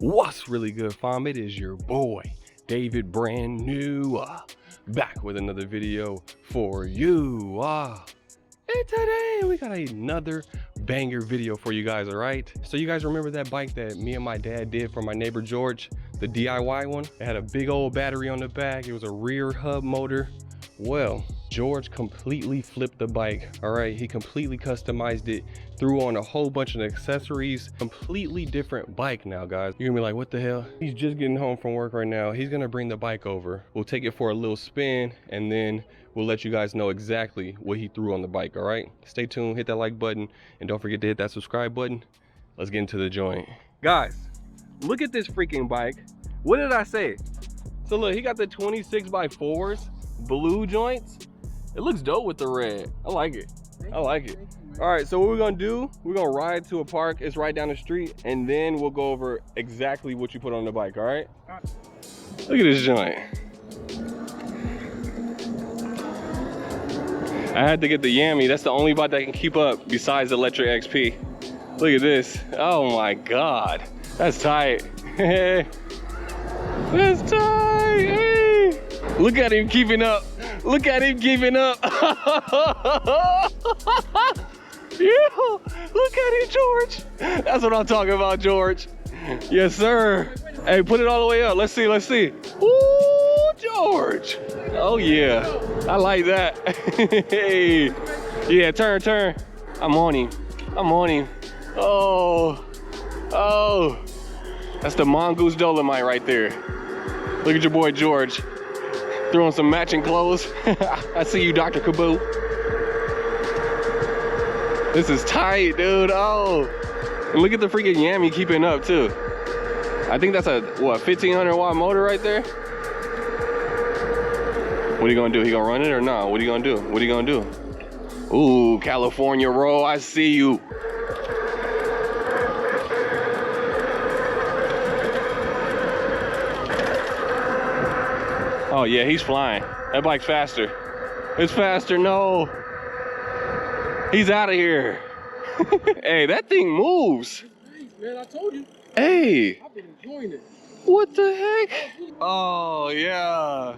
What's really good, fam? It is your boy David, brand new, back with another video for you. And today we got another banger video for you guys. All right, so you guys remember that bike that me and my dad did for my neighbor George, the DIY one? It had a big old battery on the back. It was a rear hub motor. Well, George completely flipped the bike. All right, he completely customized it, threw on a whole bunch of accessories. Completely different bike now, guys. You're gonna be like, what the hell? He's just getting home from work right now. He's gonna bring the bike over. We'll take it for a little spin, and then we'll let you guys know exactly what he threw on the bike. All right, stay tuned, hit that like button, and don't forget to hit that subscribe button. Let's get into the joint. Guys, look at this freaking bike. What did I say? So look, he got the 26x4s, blue joints. It looks dope with the red. I like it. I like it. All right, so what we're gonna do, we're gonna ride to a park. It's right down the street, and then we'll go over exactly what you put on the bike. All right? Look at this joint. I had to get the Yami. That's the only bike that can keep up besides the Electric XP. Look at this. Oh my God, that's tight. That's tight. Hey. Look at him keeping up. Look at him keeping up. Yeah, look at him, George. That's what I'm talking about, George. Yes, sir. Hey, put it all the way up. Let's see, let's see. Ooh, George. Oh, yeah. I like that. Hey. Yeah, turn, turn. I'm on him. I'm on him. Oh. Oh. That's the Mongoose Dolomite right there. Look at your boy, George. Throwing some matching clothes. I see you, Dr. Kaboo. This is tight, dude. Oh, and look at the freaking Yami keeping up too. I think that's a, what, 1500 watt motor right there. What are you gonna do? He gonna run it or not? What are you gonna do? What are you gonna do? Ooh, California roll. I see you. Oh yeah, he's flying. That bike's faster. It's faster, no. He's out of here. Hey, that thing moves. Man, I told you. Hey. I've been enjoying it. What the heck? Oh yeah.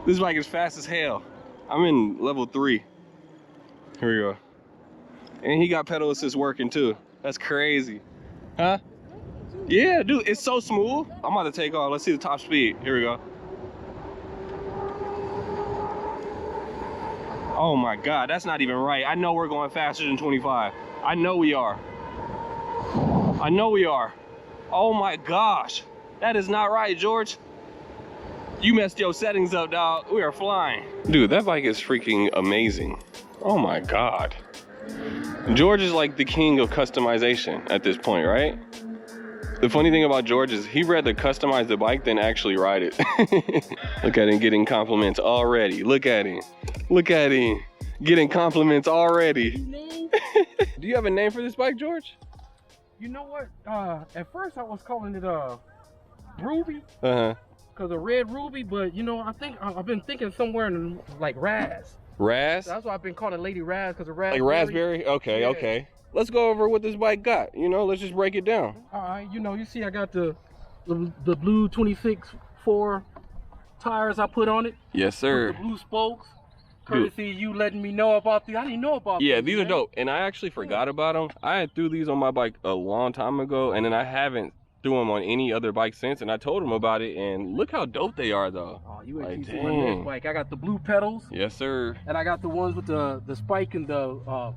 This bike is fast as hell. I'm in level 3. Here we go. And he got pedal assist working too. That's crazy. Huh? Yeah, dude, it's so smooth. I'm about to take off. Let's see the top speed. Here we go. Oh my God, that's not even right. I know we're going faster than 25. I know we are. I know we are. Oh my gosh, that is not right, George. You messed your settings up, dog. We are flying. Dude, that bike is freaking amazing. Oh my God. George is like the king of customization at this point, right? The funny thing about George is he'd rather customize the bike than actually ride it. Look at him getting compliments already. Look at him. Look at him getting compliments already. You know, Do you have a name for this bike, George? you know what? At first I was calling it Ruby, Uh-huh. cause a red ruby. But you know, I think I've been thinking somewhere in like Raz. Raz? That's why I've been calling Lady Raz, cause a raspberry. Like raspberry? Okay, Yeah. okay. Let's go over what this bike got. You know, let's just break it down. All right, you know, you see I got the blue 26.4 tires I put on it. Yes, sir. With the blue spokes. Courtesy of you letting me know about these. I didn't know about Yeah, these, these are man. dope. And I actually forgot about them. I had threw these on my bike a long time ago, and then I haven't threw them on any other bike since. And I told them about it, and look how dope they are, though. Oh, you ain't Like, keep doing dang. this bike. I got the blue pedals, Yes, sir. and I got the ones with the spike and the what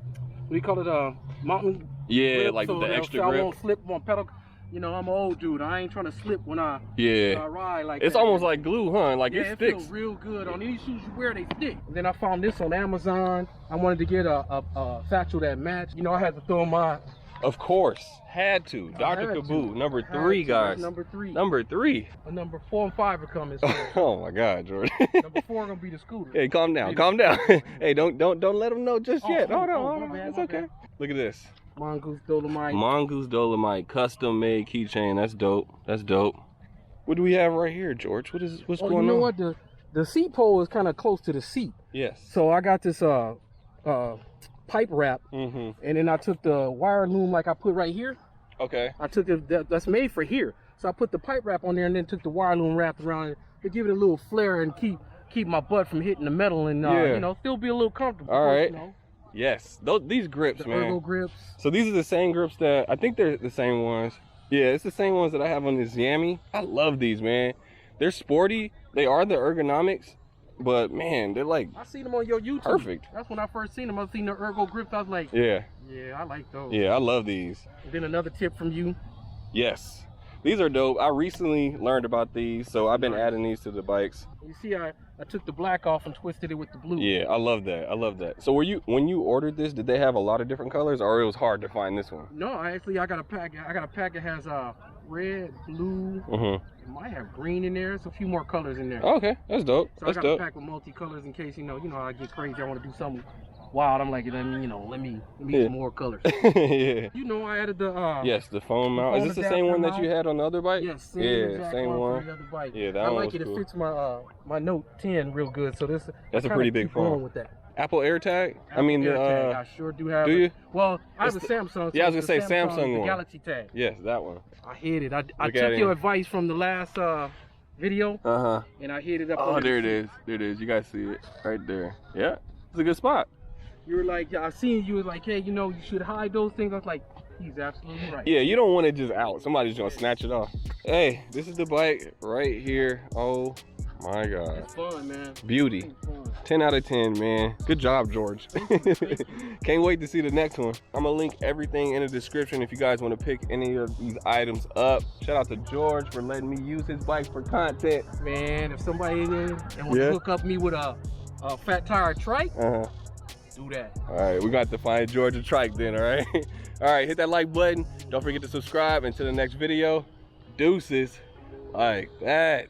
do you call it? Mountain. Yeah, grip, like so the that- extra so I grip. won't slip on pedal. You know, I'm an old dude. I ain't trying to slip when I Yeah. ride like It's that. almost like glue, huh? Like yeah, it it sticks. feels real good on any shoes you wear. They stick. Then I found this on Amazon. I wanted to get a satchel that matched. You know, I had to throw my Of course. Had to. Dr. had to. Kaboo, number Had 3, to. guys. That's number 3. Number 3. Number 4 and 5 are coming soon. Oh my God, George. Number 4 gonna be the scooter. Hey, calm down, calm down. Hey, don't let them know just yet. Hold on, my bad, it's my okay. bad. Look at this. Mongoose Dolomite. Mongoose Dolomite, custom made keychain. That's dope. That's dope. What do we have right here, George? What's Oh, going you know on? what? The seat pole is kind of close to the seat. Yes. So I got this pipe wrap, Mm-hmm. and then I took the wire loom like I put right here. Okay. I took it. That's made for here. So I put the pipe wrap on there and then took the wire loom wrapped around it to give it a little flair and keep my butt from hitting the metal and you know, still be a little comfortable. All right. You know. Yes, these grips, The man. ergo grips. So these are the same grips that I think they're the same ones. Yeah, it's the same ones that I have on this Yami. I love these, man. They're sporty. They are the ergonomics, but man, they're like I seen them on your YouTube. perfect. That's when I first seen them. I seen the ergo grips. I was like, Yeah, I like those. yeah, I love these. And then another tip from you. Yes, these are dope. I recently learned about these, so I've been adding these to the bikes. You see, I took the black off and twisted it with the blue. Yeah, I love that. I love that. So when you ordered this, did they have a lot of different colors, or it was hard to find this one? No, I got a pack. I got a pack that has red, blue. It might have green in there. It's a few more colors in there. Okay, that's dope. So That's I got dope. a pack with multicolors in case you know I get crazy. I want to do something wild. I'm like, let me get more colors. Yeah. You know, I added the Yes, the phone mount. Is phone this the same one that you adapter had on the other bike? yes, same Yeah, exact same one. one. For the other bike. Yeah, that I one like was it. cool. It fits my my Note 10 real good. So That's I a kinda pretty big keep going phone. with that. Apple AirTag? I Apple mean, AirTag, I sure do have. do it. you? Well, I have a It's Samsung. So yeah, I was it's gonna the say Samsung the one. Galaxy tag. Yes, that one. I hit it. I Look took at your him. advice from the last video, and I hit it up. Oh, under there it the is. There it is. You guys see it right there. Yeah, it's a good spot. You were like, I seen you was like, hey, you know, you should hide those things. I was like, he's absolutely right. Yeah, you don't want it just out. Somebody's gonna snatch it off. Hey, this is the bike right here. Oh my God. It's fun, man. Beauty. It's fun. 10 out of 10, man. Good job, George. Can't wait to see the next one. I'm gonna link everything in the description if you guys want to pick any of these items up. Shout out to George for letting me use his bike for content. Man, if somebody in there and want to hook up me with a fat tire trike, do that. All right, we got to find George a trike then, all right? All right, hit that like button. Don't forget to subscribe. Until the next video, deuces like that.